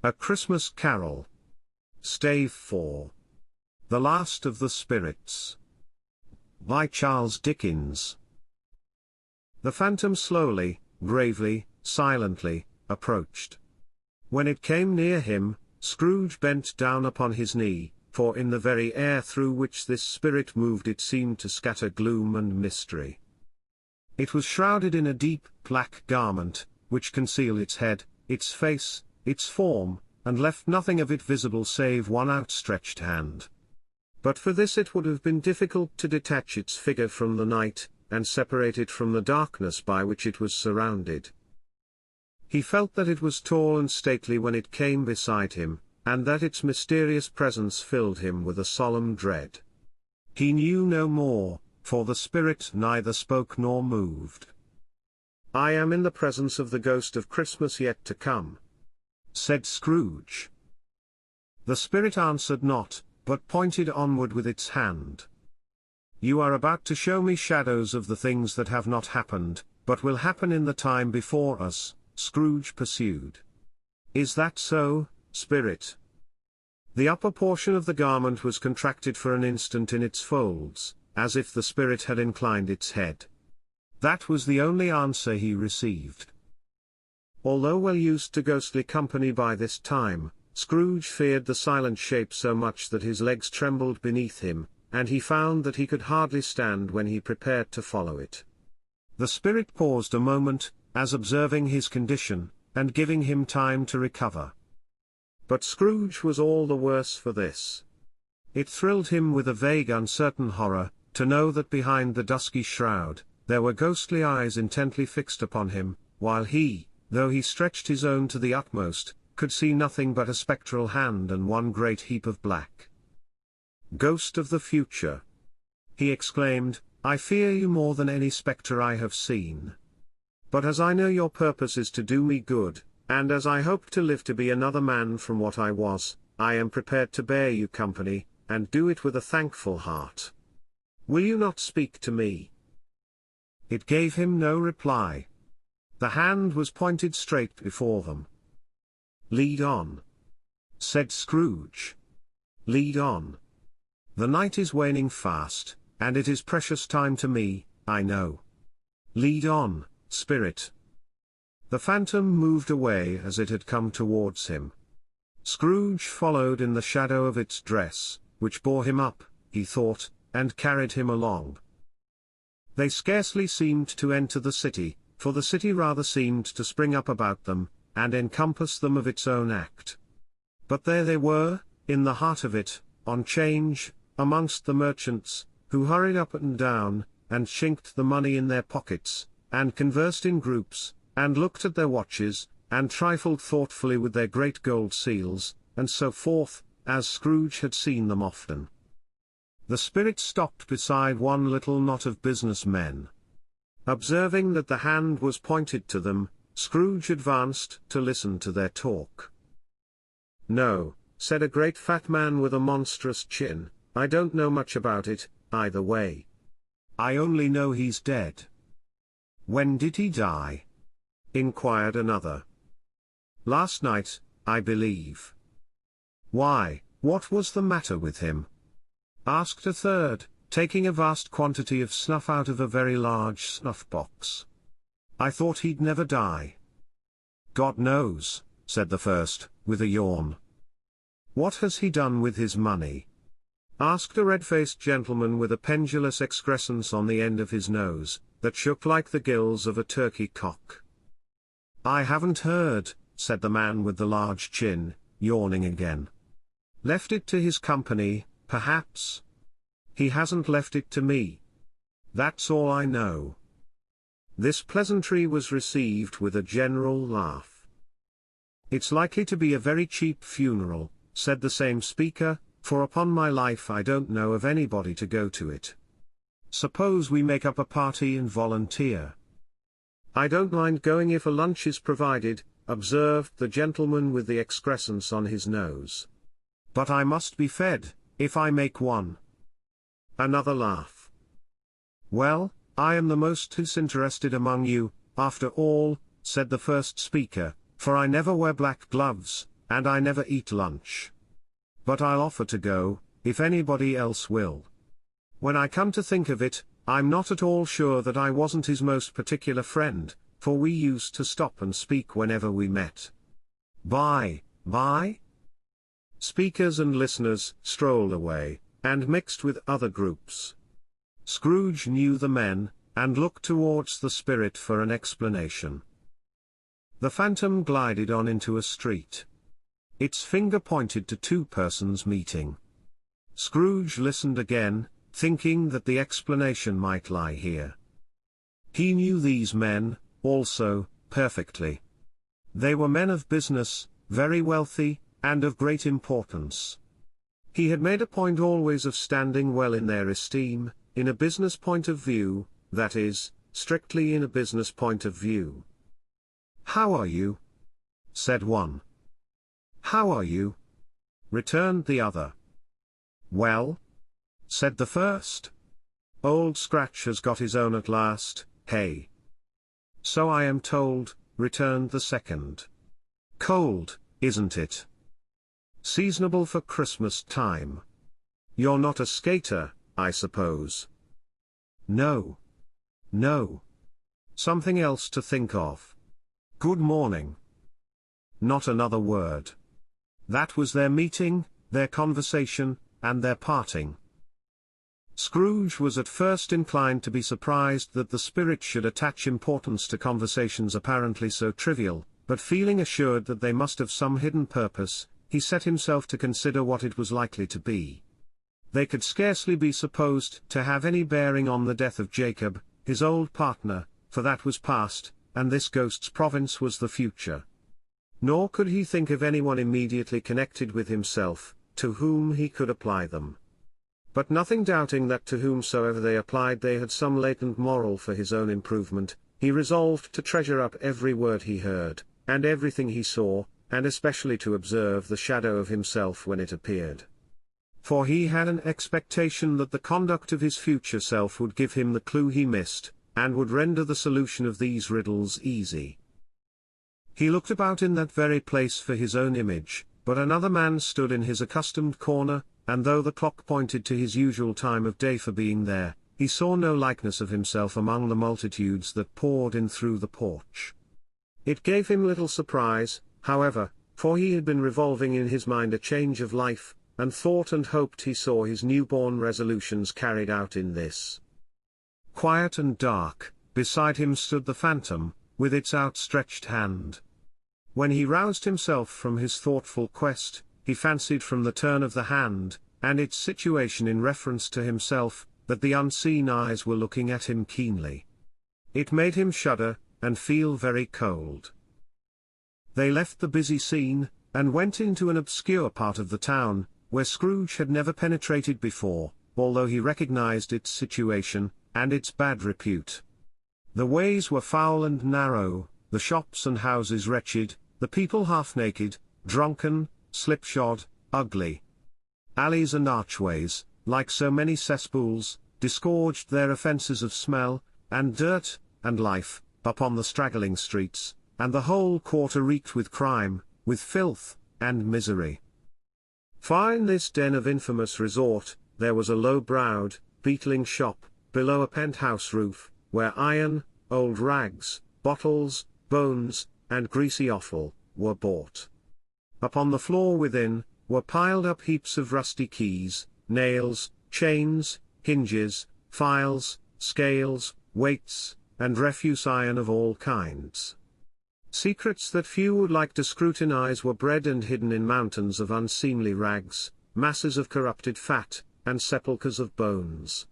A Christmas Carol. Stave IV. The Last of the Spirits. By Charles Dickens. The phantom slowly, gravely, silently, approached. When it came near him, Scrooge bent down upon his knee, for in the very air through which this spirit moved it seemed to scatter gloom and mystery. It was shrouded in a deep, black garment, which concealed its head, its face, its form, and left nothing of it visible save one outstretched hand. But for this it would have been difficult to detach its figure from the night, and separate it from the darkness by which it was surrounded. He felt that it was tall and stately when it came beside him, and that its mysterious presence filled him with a solemn dread. He knew no more, for the spirit neither spoke nor moved. "I am in the presence of the ghost of Christmas yet to come," said Scrooge. The spirit answered not, but pointed onward with its hand. "You are about to show me shadows of the things that have not happened, but will happen in the time before us," Scrooge pursued. "Is that so, spirit?" The upper portion of the garment was contracted for an instant in its folds, as if the spirit had inclined its head. That was the only answer he received. Although well used to ghostly company by this time, Scrooge feared the silent shape so much that his legs trembled beneath him, and he found that he could hardly stand when he prepared to follow it. The spirit paused a moment, as observing his condition, and giving him time to recover. But Scrooge was all the worse for this. It thrilled him with a vague uncertain horror, to know that behind the dusky shroud, there were ghostly eyes intently fixed upon him, while he, though he stretched his own to the utmost, could see nothing but a spectral hand and one great heap of black. "Ghost of the future," he exclaimed, "I fear you more than any spectre I have seen. But as I know your purpose is to do me good, and as I hope to live to be another man from what I was, I am prepared to bear you company, and do it with a thankful heart. Will you not speak to me?" It gave him no reply. The hand was pointed straight before them. "Lead on," said Scrooge. "Lead on. The night is waning fast, and it is precious time to me, I know. Lead on, spirit." The phantom moved away as it had come towards him. Scrooge followed in the shadow of its dress, which bore him up, he thought, and carried him along. They scarcely seemed to enter the city, for the city rather seemed to spring up about them, and encompass them of its own act. But there they were, in the heart of it, on 'Change, amongst the merchants, who hurried up and down, and chinked the money in their pockets, and conversed in groups, and looked at their watches, and trifled thoughtfully with their great gold seals, and so forth, as Scrooge had seen them often. The spirit stopped beside one little knot of business men. Observing that the hand was pointed to them, Scrooge advanced to listen to their talk. "No," said a great fat man with a monstrous chin, "I don't know much about it, either way. I only know he's dead." "When did he die?" inquired another. "Last night, I believe." "Why, what was the matter with him?" asked a third, taking a vast quantity of snuff out of a very large snuff-box. "I thought he'd never die." "God knows," said the first, with a yawn. "What has he done with his money?" asked a red-faced gentleman with a pendulous excrescence on the end of his nose, that shook like the gills of a turkey cock. "I haven't heard," said the man with the large chin, yawning again. "Left it to his company, perhaps. He hasn't left it to me. That's all I know." This pleasantry was received with a general laugh. "It's likely to be a very cheap funeral," said the same speaker, "for upon my life I don't know of anybody to go to it. Suppose we make up a party and volunteer?" "I don't mind going if a lunch is provided," observed the gentleman with the excrescence on his nose. "But I must be fed, if I make one." Another laugh. "Well, I am the most disinterested among you, after all," said the first speaker, "for I never wear black gloves, and I never eat lunch. But I'll offer to go, if anybody else will. When I come to think of it, I'm not at all sure that I wasn't his most particular friend, for we used to stop and speak whenever we met. Bye. Speakers and listeners strolled away, and mixed with other groups. Scrooge knew the men, and looked towards the spirit for an explanation. The phantom glided on into a street. Its finger pointed to two persons meeting. Scrooge listened again, thinking that the explanation might lie here. He knew these men, also, perfectly. They were men of business, very wealthy, and of great importance. He had made a point always of standing well in their esteem, in a business point of view, that is, strictly in a business point of view. "How are you?" said one. "How are you?" returned the other. "Well," said the first. "Old Scratch has got his own at last, hey?" "So I am told," returned the second. "Cold, isn't it? Seasonable for Christmas time. You're not a skater, I suppose?" No. Something else to think of. Good morning." Not another word. That was their meeting, their conversation, and their parting. Scrooge was at first inclined to be surprised that the spirit should attach importance to conversations apparently so trivial, but feeling assured that they must have some hidden purpose, he set himself to consider what it was likely to be. They could scarcely be supposed to have any bearing on the death of Jacob, his old partner, for that was past, and this ghost's province was the future. Nor could he think of anyone immediately connected with himself, to whom he could apply them. But nothing doubting that to whomsoever they applied they had some latent moral for his own improvement, he resolved to treasure up every word he heard, and everything he saw, and especially to observe the shadow of himself when it appeared. For he had an expectation that the conduct of his future self would give him the clue he missed, and would render the solution of these riddles easy. He looked about in that very place for his own image, but another man stood in his accustomed corner, and though the clock pointed to his usual time of day for being there, he saw no likeness of himself among the multitudes that poured in through the porch. It gave him little surprise, however, for he had been revolving in his mind a change of life, and thought and hoped he saw his newborn resolutions carried out in this. Quiet and dark, beside him stood the phantom, with its outstretched hand. When he roused himself from his thoughtful quest, he fancied from the turn of the hand, and its situation in reference to himself, that the unseen eyes were looking at him keenly. It made him shudder, and feel very cold. They left the busy scene, and went into an obscure part of the town, where Scrooge had never penetrated before, although he recognized its situation, and its bad repute. The ways were foul and narrow, the shops and houses wretched, the people half-naked, drunken, slipshod, ugly. Alleys and archways, like so many cesspools, disgorged their offences of smell, and dirt, and life, upon the straggling streets, and the whole quarter reeked with crime, with filth, and misery. Far in this den of infamous resort, there was a low-browed, beetling shop, below a penthouse roof, where iron, old rags, bottles, bones, and greasy offal, were bought. Upon the floor within, were piled up heaps of rusty keys, nails, chains, hinges, files, scales, weights, and refuse iron of all kinds. Secrets that few would like to scrutinize were bred and hidden in mountains of unseemly rags, masses of corrupted fat, and sepulchres of bones.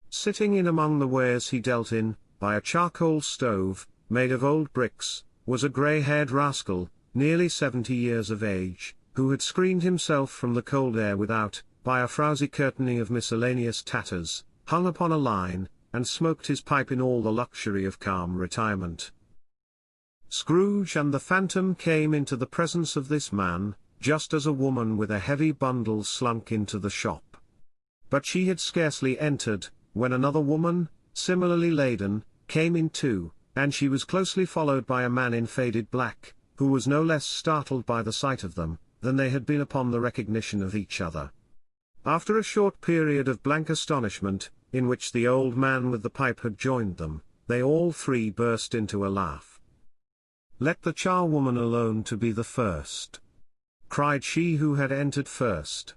Sitting in among the wares he dealt in, by a charcoal stove, made of old bricks, was a grey-haired rascal, nearly 70 years of age, who had screened himself from the cold air without, by a frowsy curtaining of miscellaneous tatters, hung upon a line, and smoked his pipe in all the luxury of calm retirement. Scrooge and the phantom came into the presence of this man, just as a woman with a heavy bundle slunk into the shop. But she had scarcely entered, when another woman, similarly laden, came in too, and she was closely followed by a man in faded black, who was no less startled by the sight of them, than they had been upon the recognition of each other. After a short period of blank astonishment, in which the old man with the pipe had joined them, they all three burst into a laugh. "Let the charwoman alone to be the first," cried she who had entered first.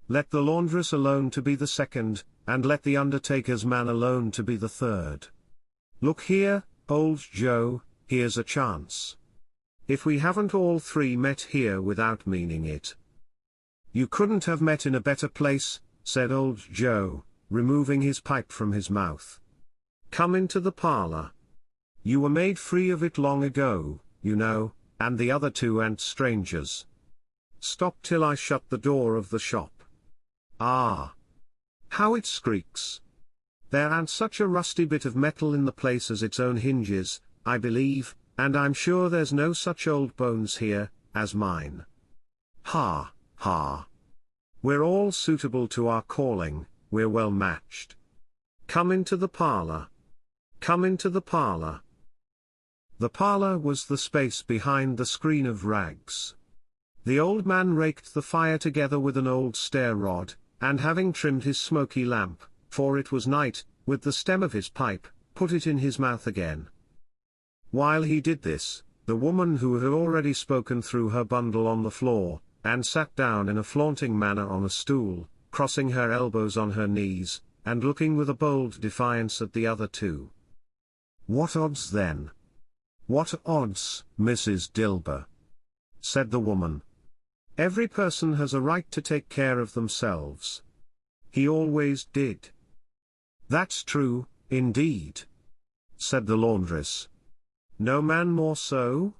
"Let the laundress alone to be the second, and let the undertaker's man alone to be the third. Look here, old Joe, here's a chance. If we haven't all three met here without meaning it." "You couldn't have met in a better place," said old Joe, removing his pipe from his mouth. "Come into the parlour. You were made free of it long ago, you know, and the other two aren't strangers. Stop till I shut the door of the shop. Ah! How it squeaks! There aren't such a rusty bit of metal in the place as its own hinges, I believe, and I'm sure there's no such old bones here, as mine. Ha, ha! We're all suitable to our calling, we're well matched. Come into the parlour. Come into the parlour." The parlour was the space behind the screen of rags. The old man raked the fire together with an old stair rod, and having trimmed his smoky lamp, for it was night, with the stem of his pipe, put it in his mouth again. While he did this, the woman who had already spoken threw her bundle on the floor, and sat down in a flaunting manner on a stool, crossing her elbows on her knees, and looking with a bold defiance at the other two. "What odds then? What odds, Mrs. Dilber?" said the woman. "Every person has a right to take care of themselves. He always did." "That's true, indeed," said the laundress. "No man more so?"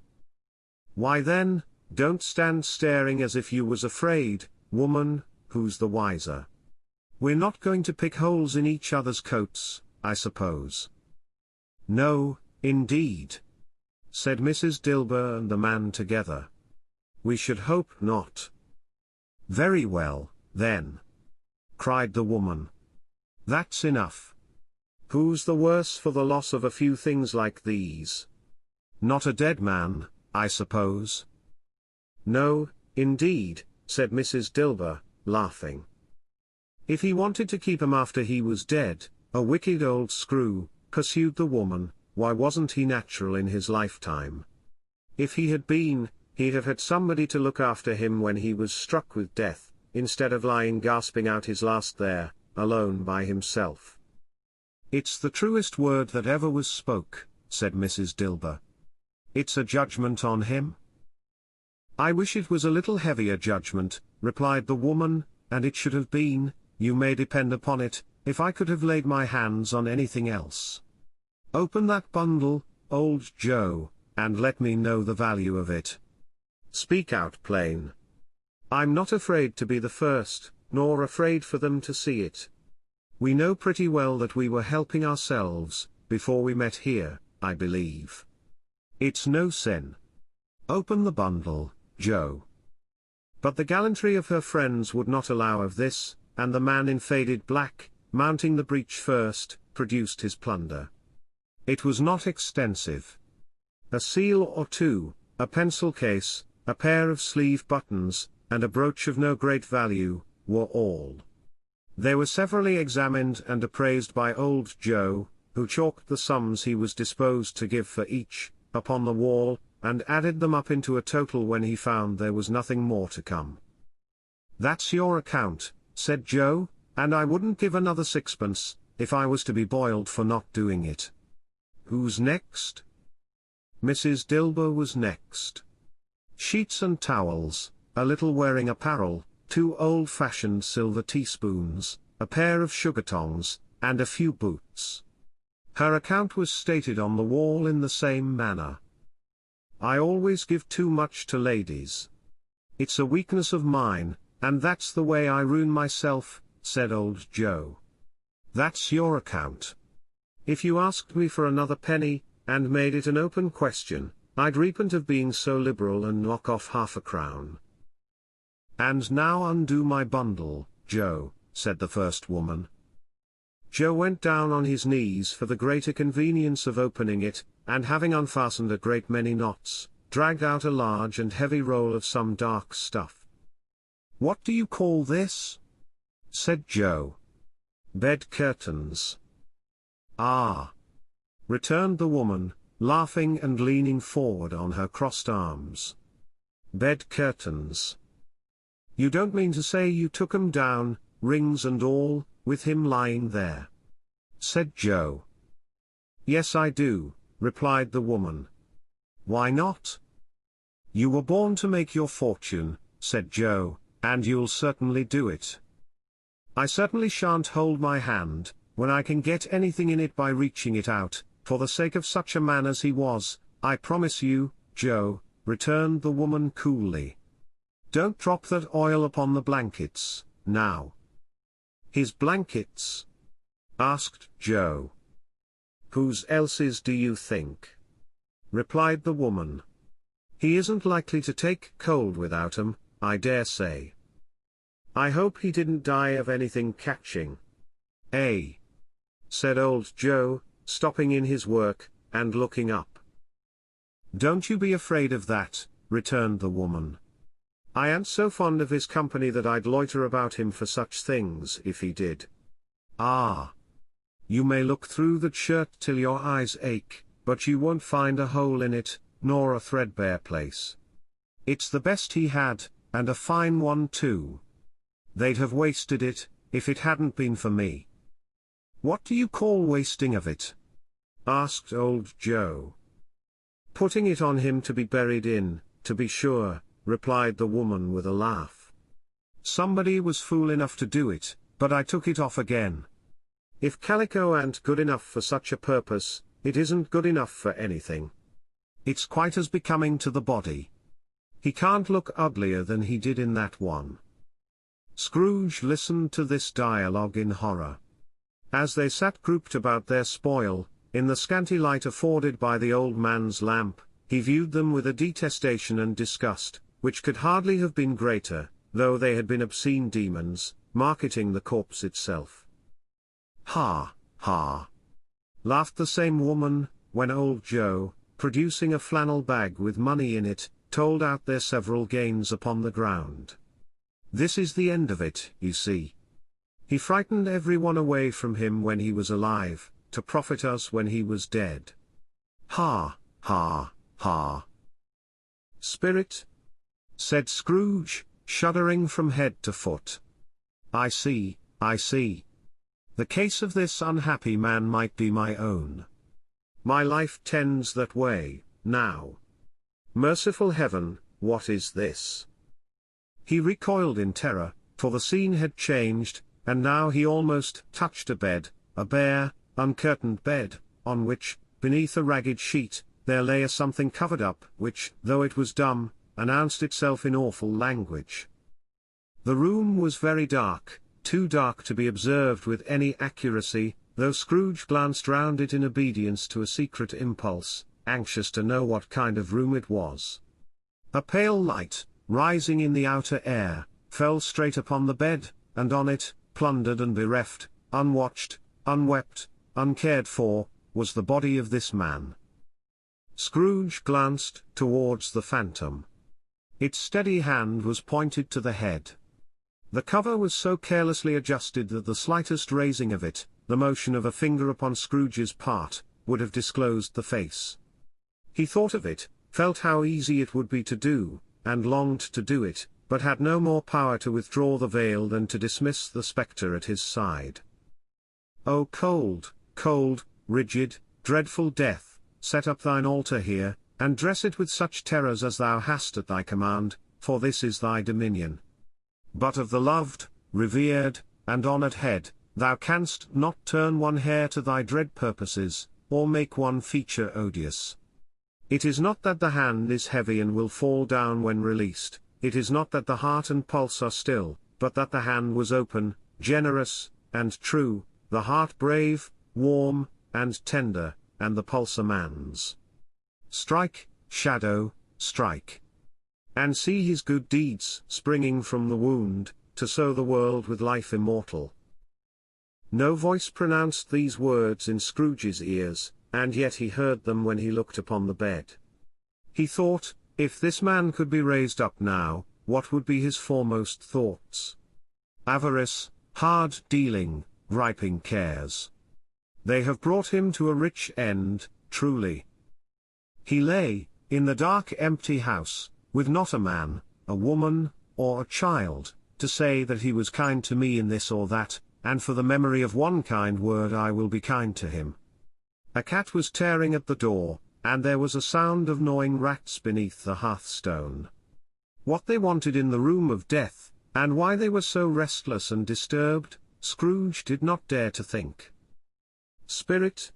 "Why then, don't stand staring as if you was afraid, woman, who's the wiser? We're not going to pick holes in each other's coats, I suppose?" "No, indeed," said Mrs. Dilber and the man together. "We should hope not." "Very well, then," cried the woman. "That's enough. Who's the worse for the loss of a few things like these? Not a dead man, I suppose?" "No, indeed," said Mrs. Dilber, laughing. "If he wanted to keep 'em after he was dead, a wicked old screw," pursued the woman, "why wasn't he natural in his lifetime? If he had been, he'd have had somebody to look after him when he was struck with death, instead of lying gasping out his last there, alone by himself." "It's the truest word that ever was spoke," said Mrs. Dilber. "It's a judgment on him." "I wish it was a little heavier judgment," replied the woman, "and it should have been, you may depend upon it, if I could have laid my hands on anything else. Open that bundle, old Joe, and let me know the value of it. Speak out plain. I'm not afraid to be the first, nor afraid for them to see it. We know pretty well that we were helping ourselves, before we met here, I believe. It's no sin. Open the bundle, Joe." But the gallantry of her friends would not allow of this, and the man in faded black, mounting the breach first, produced his plunder. It was not extensive. A seal or two, a pencil case, a pair of sleeve buttons, and a brooch of no great value, were all. They were severally examined and appraised by old Joe, who chalked the sums he was disposed to give for each, upon the wall, and added them up into a total when he found there was nothing more to come. "That's your account," said Joe, "and I wouldn't give another sixpence, if I was to be boiled for not doing it. Who's next?" Mrs. Dilber was next. Sheets and towels, a little wearing apparel, 2 old-fashioned silver teaspoons, a pair of sugar tongs, and a few boots. Her account was stated on the wall in the same manner. "I always give too much to ladies. It's a weakness of mine, and that's the way I ruin myself," said old Joe. "That's your account. If you asked me for another penny, and made it an open question, I'd repent of being so liberal and knock off half a crown." "And now undo my bundle, Joe," said the first woman. Joe went down on his knees for the greater convenience of opening it, and having unfastened a great many knots, dragged out a large and heavy roll of some dark stuff. "What do you call this?" said Joe. "Bed curtains." "Ah," returned the woman, laughing and leaning forward on her crossed arms. "Bed curtains. You don't mean to say you took 'em down, rings and all, with him lying there?" said Joe. "Yes, I do," replied the woman. "Why not?" "You were born to make your fortune," said Joe, "and you'll certainly do it." "I certainly shan't hold my hand, when I can get anything in it by reaching it out, for the sake of such a man as he was, I promise you, Joe," returned the woman coolly. "Don't drop that oil upon the blankets, now." "His blankets?" asked Joe. "Whose else's do you think?" replied the woman. "He isn't likely to take cold without 'em, I dare say. I hope he didn't die of anything catching." "Eh?" said old Joe, stopping in his work, and looking up. "Don't you be afraid of that," returned the woman. "I ain't so fond of his company that I'd loiter about him for such things if he did. Ah! You may look through that shirt till your eyes ache, but you won't find a hole in it, nor a threadbare place. It's the best he had, and a fine one too. They'd have wasted it, if it hadn't been for me." "What do you call wasting of it?" asked old Joe. "Putting it on him to be buried in, to be sure," replied the woman with a laugh. "Somebody was fool enough to do it, but I took it off again. If calico ain't good enough for such a purpose, it isn't good enough for anything. It's quite as becoming to the body. He can't look uglier than he did in that one." Scrooge listened to this dialogue in horror. As they sat grouped about their spoil, in the scanty light afforded by the old man's lamp, he viewed them with a detestation and disgust, which could hardly have been greater, though they had been obscene demons, marketing the corpse itself. "Ha, ha!" laughed the same woman, when old Joe, producing a flannel bag with money in it, told out their several gains upon the ground. "This is the end of it, you see. He frightened everyone away from him when he was alive, to profit us when he was dead. Ha, ha, ha!" "Spirit?" said Scrooge, shuddering from head to foot. I see, I see. The case of this unhappy man might be my own. My life tends that way, now. Merciful heaven, what is this?" He recoiled in terror, for the scene had changed, and now he almost touched a bed, a bare, uncurtained bed, on which, beneath a ragged sheet, there lay a something covered up, which, though it was dumb, announced itself in awful language. The room was very dark, too dark to be observed with any accuracy, though Scrooge glanced round it in obedience to a secret impulse, anxious to know what kind of room it was. A pale light, rising in the outer air, fell straight upon the bed, and on it, plundered and bereft, unwatched, unwept, uncared for, was the body of this man. Scrooge glanced towards the phantom. Its steady hand was pointed to the head. The cover was so carelessly adjusted that the slightest raising of it, the motion of a finger upon Scrooge's part, would have disclosed the face. He thought of it, felt how easy it would be to do, and longed to do it, but had no more power to withdraw the veil than to dismiss the spectre at his side. "O cold, cold, rigid, dreadful death, set up thine altar here, and dress it with such terrors as thou hast at thy command, for this is thy dominion. But of the loved, revered, and honoured head, thou canst not turn one hair to thy dread purposes, or make one feature odious. It is not that the hand is heavy and will fall down when released, it is not that the heart and pulse are still, but that the hand was open, generous, and true, the heart brave, warm, and tender, and the pulse a man's. Strike, shadow, strike. And see his good deeds springing from the wound, to sow the world with life immortal." No voice pronounced these words in Scrooge's ears, and yet he heard them when he looked upon the bed. He thought, if this man could be raised up now, what would be his foremost thoughts? Avarice, hard dealing, griping cares. They have brought him to a rich end, truly. He lay, in the dark empty house, with not a man, a woman, or a child, to say that he was kind to me in this or that, and for the memory of one kind word I will be kind to him. A cat was tearing at the door, and there was a sound of gnawing rats beneath the hearthstone. What they wanted in the room of death, and why they were so restless and disturbed, Scrooge did not dare to think. "Spirit,"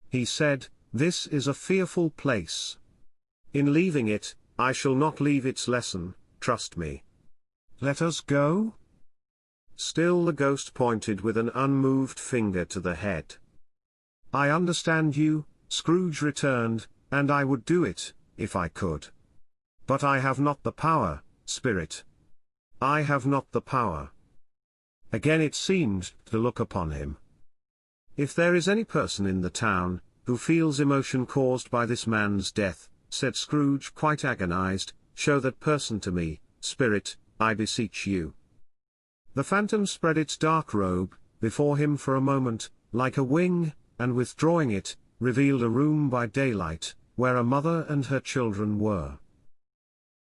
he said, "this is a fearful place. In leaving it, I shall not leave its lesson, trust me. Let us go?" Still the ghost pointed with an unmoved finger to the head. "I understand you," Scrooge returned, "and I would do it, if I could. But I have not the power, Spirit. I have not the power." Again it seemed to look upon him. "If there is any person in the town, who feels emotion caused by this man's death," said Scrooge quite agonized, "show that person to me, Spirit, I beseech you." The phantom spread its dark robe before him for a moment, like a wing, and withdrawing it, revealed a room by daylight, where a mother and her children were.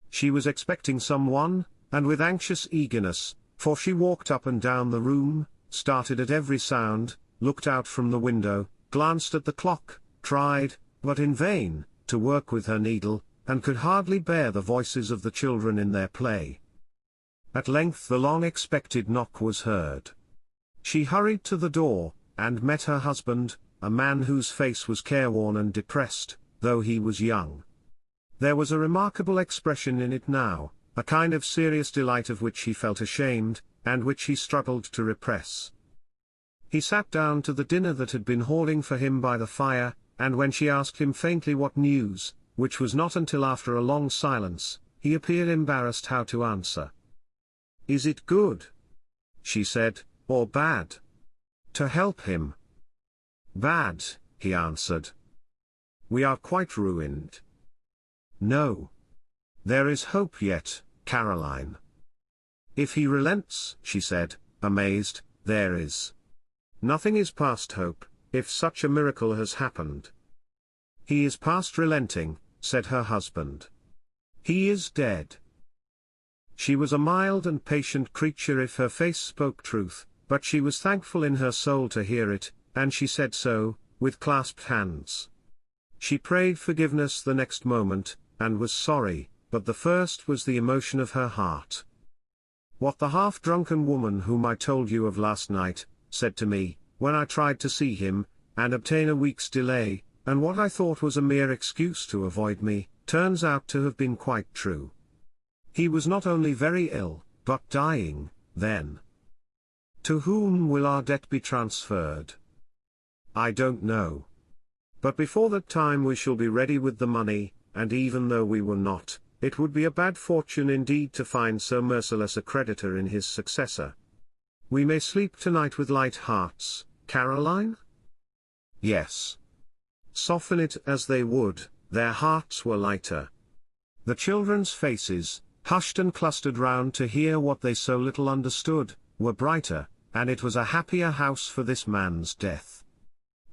She was expecting someone, and with anxious eagerness, for she walked up and down the room, started at every sound, looked out from the window, glanced at the clock, tried, but in vain, to work with her needle, and could hardly bear the voices of the children in their play. At length the long-expected knock was heard. She hurried to the door, and met her husband, a man whose face was careworn and depressed, though he was young. There was a remarkable expression in it now, a kind of serious delight of which he felt ashamed, and which he struggled to repress. He sat down to the dinner that had been hoarding for him by the fire, and when she asked him faintly what news, which was not until after a long silence, he appeared embarrassed how to answer. "Is it good?" she said, "or bad? To help him?" "Bad," he answered. "We are quite ruined." "No. There is hope yet, Caroline." "If he relents," she said, amazed, "there is. Nothing is past hope, if such a miracle has happened." "He is past relenting," said her husband. "He is dead." She was a mild and patient creature if her face spoke truth, but she was thankful in her soul to hear it, and she said so, with clasped hands. She prayed forgiveness the next moment, and was sorry, but the first was the emotion of her heart. "What the half-drunken woman whom I told you of last night, said to me, when I tried to see him, and obtain a week's delay, and what I thought was a mere excuse to avoid me, turns out to have been quite true. He was not only very ill, but dying, then. To whom will our debt be transferred? I don't know. But before that time we shall be ready with the money, and even though we were not, it would be a bad fortune indeed to find so merciless a creditor in his successor. We may sleep tonight with light hearts, Caroline?" Yes. Soften it as they would, their hearts were lighter. The children's faces, hushed and clustered round to hear what they so little understood, were brighter, and it was a happier house for this man's death.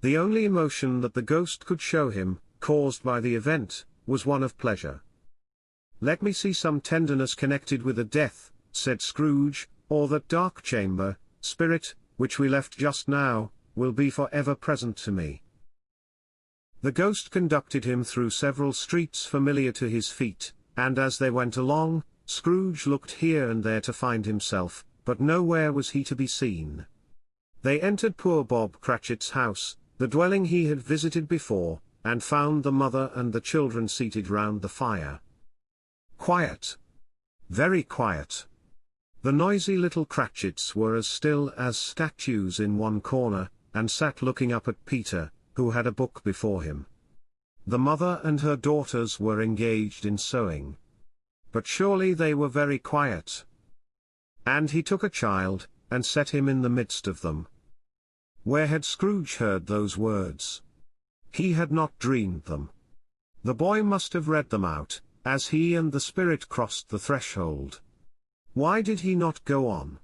The only emotion that the ghost could show him, caused by the event, was one of pleasure. "Let me see some tenderness connected with a death," said Scrooge, "or that dark chamber, Spirit, which we left just now, will be for ever present to me." The ghost conducted him through several streets familiar to his feet, and as they went along, Scrooge looked here and there to find himself, but nowhere was he to be seen. They entered poor Bob Cratchit's house, the dwelling he had visited before, and found the mother and the children seated round the fire. Quiet. Very quiet. The noisy little Cratchits were as still as statues in one corner, and sat looking up at Peter, who had a book before him. The mother and her daughters were engaged in sewing. But surely they were very quiet. And he took a child, and set him in the midst of them. Where had Scrooge heard those words? He had not dreamed them. The boy must have read them out, as he and the spirit crossed the threshold. Why did he not go on?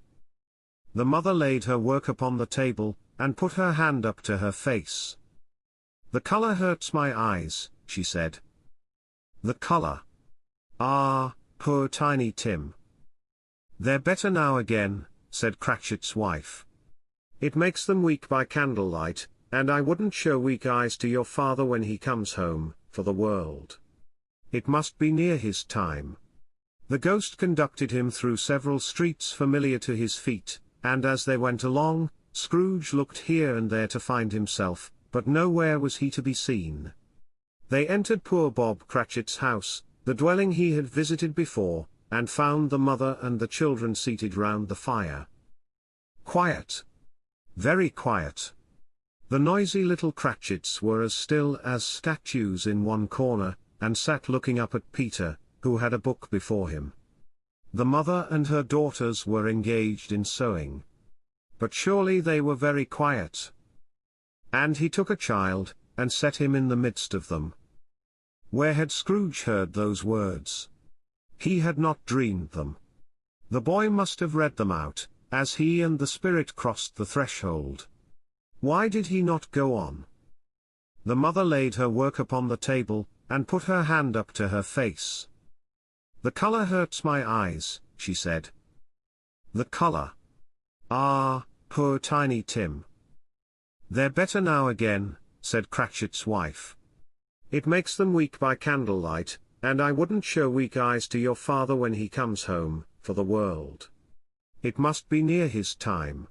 The mother laid her work upon the table, and put her hand up to her face. "The color hurts my eyes," she said. "The color? Ah, poor Tiny Tim." "They're better now again," said Cratchit's wife. "It makes them weak by candlelight, and I wouldn't show weak eyes to your father when he comes home, for the world. It must be near his time." The ghost conducted him through several streets familiar to his feet, and as they went along, Scrooge looked here and there to find himself, but nowhere was he to be seen. They entered poor Bob Cratchit's house, the dwelling he had visited before, and found the mother and the children seated round the fire. Quiet. Very quiet. The noisy little Cratchits were as still as statues in one corner, and sat looking up at Peter, who had a book before him. The mother and her daughters were engaged in sewing. But surely they were very quiet. And he took a child, and set him in the midst of them. Where had Scrooge heard those words? He had not dreamed them. The boy must have read them out, as he and the spirit crossed the threshold. Why did he not go on? The mother laid her work upon the table, and put her hand up to her face. "The color hurts my eyes," she said. "The color? Ah, poor Tiny Tim." "They're better now again," said Cratchit's wife. "It makes them weak by candlelight, and I wouldn't show weak eyes to your father when he comes home, for the world. It must be near his time."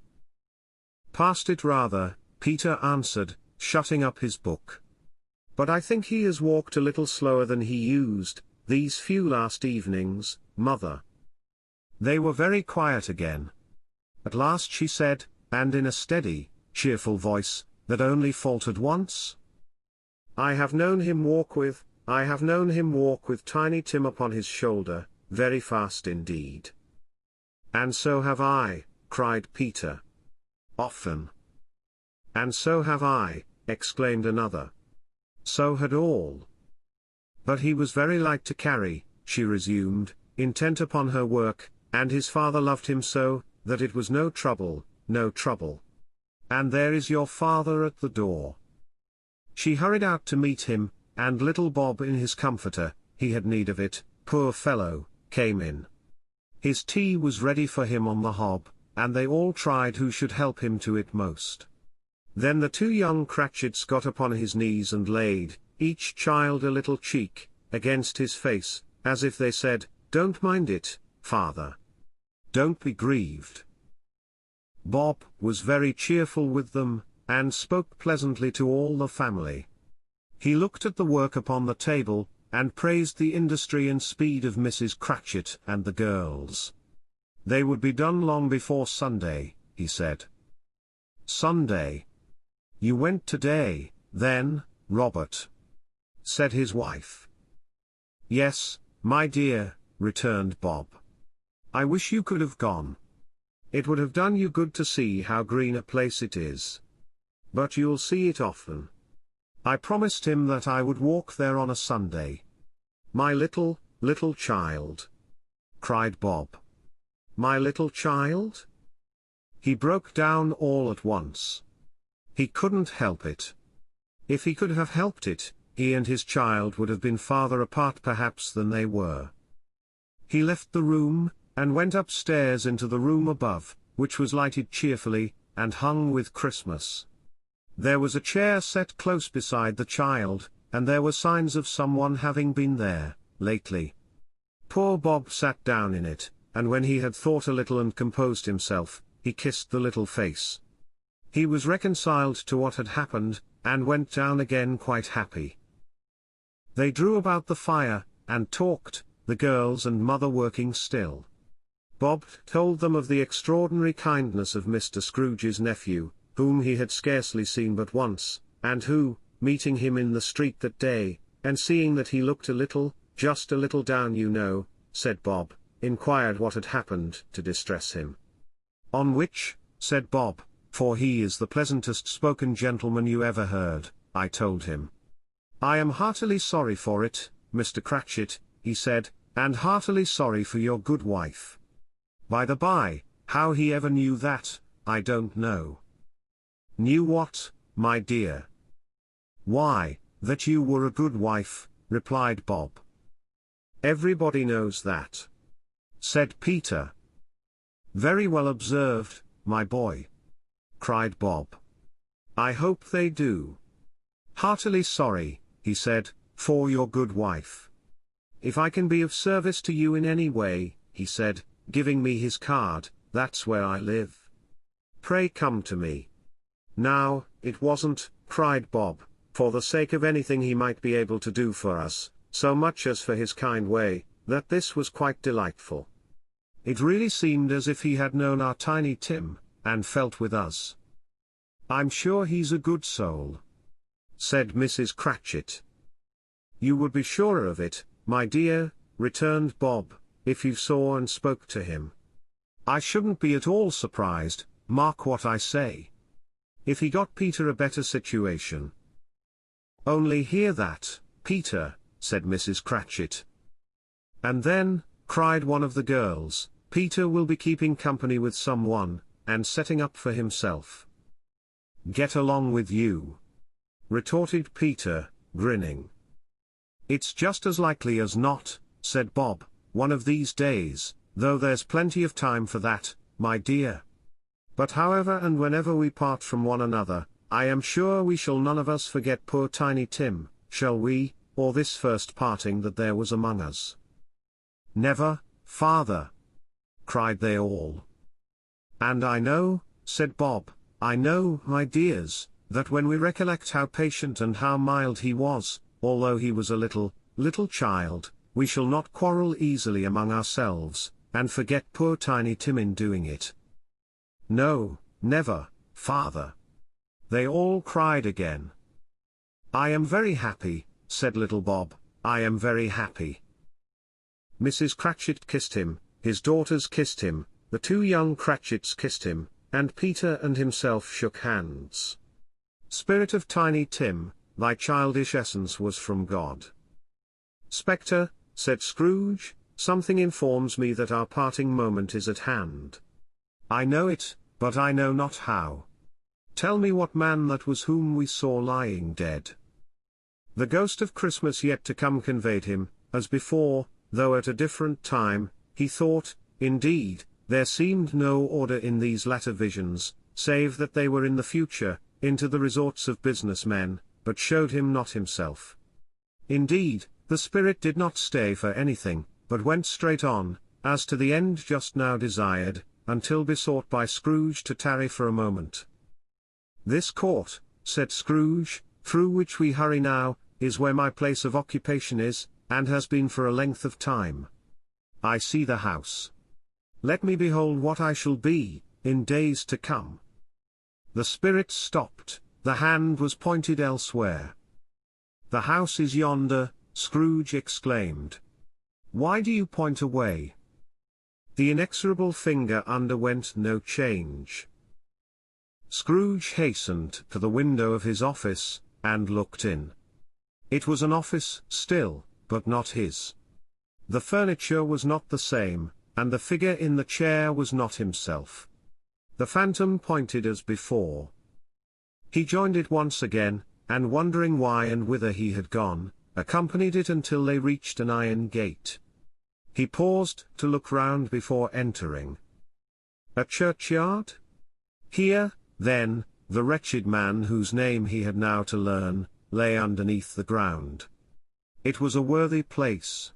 "Past it rather," Peter answered, shutting up his book. "But I think he has walked a little slower than he used, these few last evenings, mother." They were very quiet again. At last she said, and in a steady, cheerful voice, that only faltered once, I have known him walk with Tiny Tim upon his shoulder, very fast indeed." "And so have I," cried Peter. "Often." "And so have I," exclaimed another. So had all. "But he was very light to carry," she resumed, intent upon her work, "and his father loved him so, that it was no trouble, no trouble. And there is your father at the door." She hurried out to meet him, and little Bob in his comforter, he had need of it, poor fellow, came in. His tea was ready for him on the hob, and they all tried who should help him to it most. Then the two young Cratchits got upon his knees and laid, each child a little cheek, against his face, as if they said, "Don't mind it, father. Don't be grieved." Bob was very cheerful with them, and spoke pleasantly to all the family. He looked at the work upon the table, and praised the industry and speed of Mrs. Cratchit and the girls. They would be done long before Sunday, he said. "Sunday? You went today, then, Robert?" said his wife. "Yes, my dear," returned Bob. "I wish you could have gone. It would have done you good to see how green a place it is. But you'll see it often. I promised him that I would walk there on a Sunday." "My little child!" cried Bob. "My little child?" He broke down all at once. He couldn't help it. If he could have helped it, he and his child would have been farther apart perhaps than they were. He left the room, and went upstairs into the room above, which was lighted cheerfully, and hung with Christmas. There was a chair set close beside the child, and there were signs of someone having been there, lately. Poor Bob sat down in it, and when he had thought a little and composed himself, he kissed the little face. He was reconciled to what had happened, and went down again quite happy. They drew about the fire, and talked, the girls and mother working still. Bob told them of the extraordinary kindness of Mr. Scrooge's nephew, whom he had scarcely seen but once, and who, meeting him in the street that day, and seeing that he looked a little, just a little down you know, said Bob, inquired what had happened to distress him. "On which," said Bob, "for he is the pleasantest spoken gentleman you ever heard, I told him, "I am heartily sorry for it, Mr. Cratchit," he said, "and heartily sorry for your good wife. By the by, how he ever knew that, I don't know." "Knew what, my dear?" "Why, that you were a good wife," replied Bob. "Everybody knows that," said Peter. "Very well observed, my boy," cried Bob. "I hope they do." "Heartily sorry," he said, "for your good wife. If I can be of service to you in any way," he said, giving me his card, "that's where I live. Pray come to me." Now, it wasn't, cried Bob, for the sake of anything he might be able to do for us, so much as for his kind way, that this was quite delightful. It really seemed as if he had known our Tiny Tim, and felt with us. "I'm sure he's a good soul," said Mrs. Cratchit. "You would be surer of it, my dear," returned Bob, "if you saw and spoke to him. I shouldn't be at all surprised, mark what I say, if he got Peter a better situation." "Only hear that, Peter," said Mrs. Cratchit. "And then," cried one of the girls, "Peter will be keeping company with someone, and setting up for himself." "Get along with you," retorted Peter, grinning. "It's just as likely as not," said Bob, "one of these days, though there's plenty of time for that, my dear. But however and whenever we part from one another, I am sure we shall none of us forget poor Tiny Tim, shall we, or this first parting that there was among us?" "Never, father!" cried they all. "And I know," said Bob, "I know, my dears, that when we recollect how patient and how mild he was, although he was a little child, we shall not quarrel easily among ourselves, and forget poor Tiny Tim in doing it." "No, never, father!" they all cried again. "I am very happy," said little Bob, "I am very happy." Mrs. Cratchit kissed him, his daughters kissed him, the two young Cratchits kissed him, and Peter and himself shook hands. "Spirit of Tiny Tim, thy childish essence was from God." "Spectre," said Scrooge, "something informs me that our parting moment is at hand. I know it, but I know not how. Tell me what man that was whom we saw lying dead." The ghost of Christmas yet to come conveyed him, as before, though at a different time, he thought. Indeed, there seemed no order in these latter visions, save that they were in the future, into the resorts of business men, but showed him not himself. Indeed, the spirit did not stay for anything, but went straight on, as to the end just now desired, until besought by Scrooge to tarry for a moment. "This court," said Scrooge, "through which we hurry now, is where my place of occupation is, and has been for a length of time. I see the house. Let me behold what I shall be, in days to come." The spirit stopped, the hand was pointed elsewhere. "The house is yonder," Scrooge exclaimed. "Why do you point away?" The inexorable finger underwent no change. Scrooge hastened to the window of his office, and looked in. It was an office still, but not his. The furniture was not the same, and the figure in the chair was not himself. The phantom pointed as before. He joined it once again, and wondering why and whither he had gone, accompanied it until they reached an iron gate. He paused to look round before entering. A churchyard? Here, then, the wretched man whose name he had now to learn, lay underneath the ground. It was a worthy place.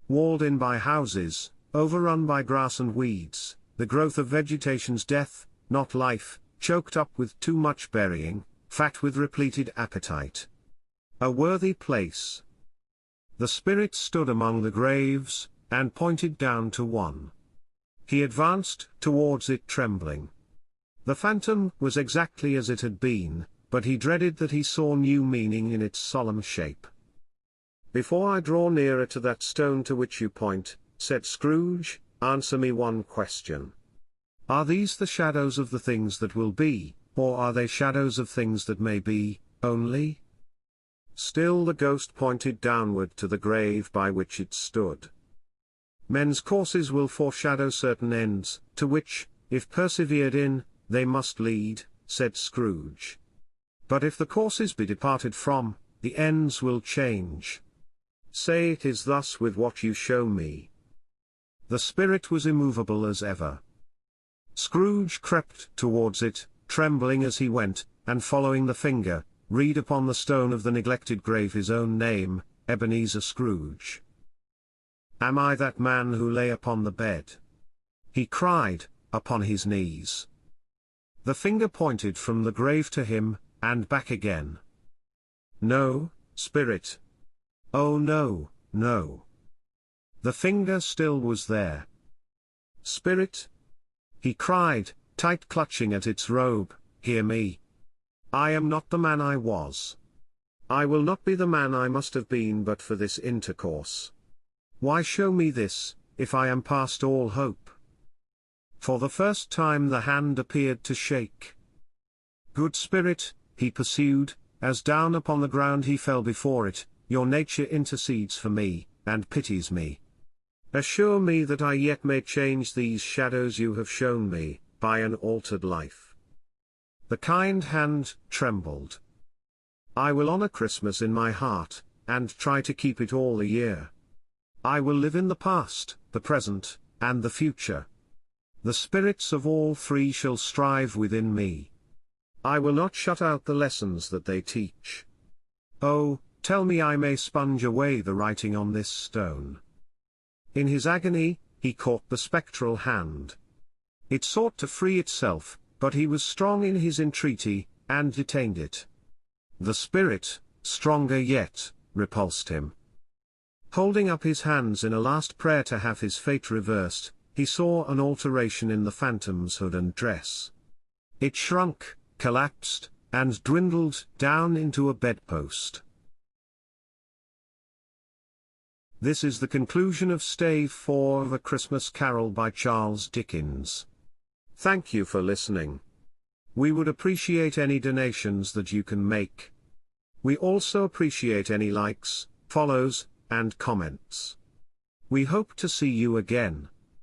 Walled in by houses, overrun by grass and weeds, the growth of vegetation's death, not life, choked up with too much burying, fat with repleted appetite. A worthy place. The spirit stood among the graves, and pointed down to one. He advanced towards it trembling. The phantom was exactly as it had been, but he dreaded that he saw new meaning in its solemn shape. "Before I draw nearer to that stone to which you point," said Scrooge, "answer me one question. Are these the shadows of the things that will be, or are they shadows of things that may be, only?" Still the ghost pointed downward to the grave by which it stood. Men's courses will foreshadow certain ends, to which, if persevered in, they must lead, said Scrooge. But if the courses be departed from, the ends will change. Say it is thus with what you show me. The spirit was immovable as ever. Scrooge crept towards it, trembling as he went, and following the finger, read upon the stone of the neglected grave his own name, Ebenezer Scrooge. Am I that man who lay upon the bed? He cried, upon his knees. The finger pointed from the grave to him, and back again. No, spirit. Oh no, no. The finger still was there. Spirit? He cried, tight clutching at its robe, hear me. I am not the man I was. I will not be the man I must have been but for this intercourse. Why show me this, if I am past all hope? For the first time the hand appeared to shake. Good spirit, he pursued, as down upon the ground he fell before it, your nature intercedes for me, and pities me. Assure me that I yet may change these shadows you have shown me, by an altered life. The kind hand trembled. I will honor Christmas in my heart, and try to keep it all the year. I will live in the past, the present, and the future. The spirits of all three shall strive within me. I will not shut out the lessons that they teach. Oh, tell me I may sponge away the writing on this stone. In his agony, he caught the spectral hand. It sought to free itself, but he was strong in his entreaty, and detained it. The spirit, stronger yet, repulsed him. Holding up his hands in a last prayer to have his fate reversed, he saw an alteration in the phantom's hood and dress. It shrunk, collapsed, and dwindled down into a bedpost. This is the conclusion of Stave IV of A Christmas Carol by Charles Dickens. Thank you for listening. We would appreciate any donations that you can make. We also appreciate any likes, follows, and comments. We hope to see you again.